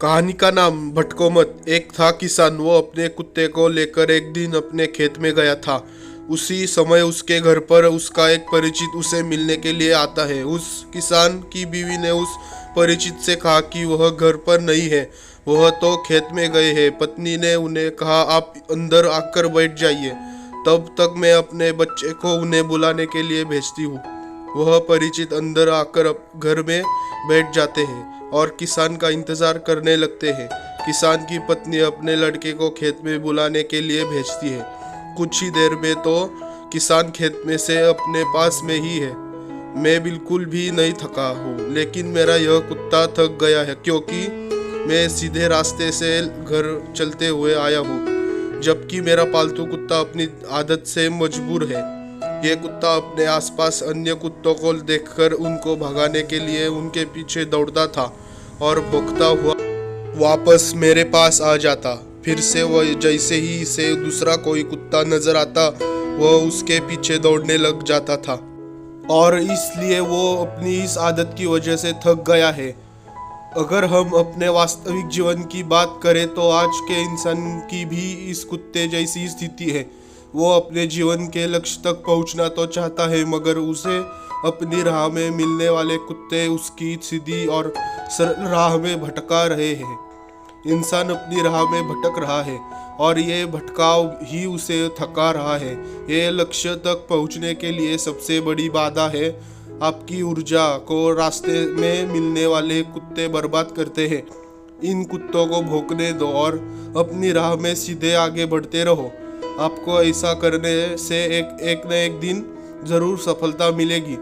कहानी का नाम भटको मत। एक था किसान। वो अपने कुत्ते को लेकर एक दिन अपने खेत में गया था। उसी समय उसके घर पर उसका एक परिचित उसे मिलने के लिए आता है। उस किसान की बीवी ने उस परिचित से कहा कि वह घर पर नहीं है, वह तो खेत में गए हैं। पत्नी ने उन्हें कहा, आप अंदर आकर बैठ जाइए, तब तक मैं अपने बच्चे को उन्हें बुलाने के लिए भेजती हूँ। वह परिचित अंदर आकर घर में बैठ जाते हैं और किसान का इंतजार करने लगते हैं। किसान की पत्नी अपने लड़के को खेत में बुलाने के लिए भेजती है। कुछ ही देर में तो किसान खेत में से अपने पास में ही है। मैं बिल्कुल भी नहीं थका हूँ, लेकिन मेरा यह कुत्ता थक गया है, क्योंकि मैं सीधे रास्ते से घर चलते हुए आया हूँ, जबकि मेरा पालतू कुत्ता अपनी आदत से मजबूर है। यह कुत्ता अपने आसपास अन्य कुत्तों को देखकर उनको भगाने के लिए उनके पीछे दौड़ता था और भौंकता हुआ वापस मेरे पास आ जाता। फिर से वह जैसे ही इसे दूसरा कोई कुत्ता नजर आता, वह उसके पीछे दौड़ने लग जाता था, और इसलिए वो अपनी इस आदत की वजह से थक गया है। अगर हम अपने वास्तविक जीवन की बात करें तो आज के इंसान की भी इस कुत्ते जैसी स्थिति है। वो अपने जीवन के लक्ष्य तक पहुंचना तो चाहता है, मगर उसे अपनी राह में मिलने वाले कुत्ते उसकी सीधी और सरल राह में भटका रहे हैं। इंसान अपनी राह में भटक रहा है और ये भटकाव ही उसे थका रहा है। ये लक्ष्य तक पहुंचने के लिए सबसे बड़ी बाधा है। आपकी ऊर्जा को रास्ते में मिलने वाले कुत्ते बर्बाद करते हैं। इन कुत्तों को भौंकने दो और अपनी राह में सीधे आगे बढ़ते रहो। आपको ऐसा करने से एक न एक दिन जरूर सफलता मिलेगी।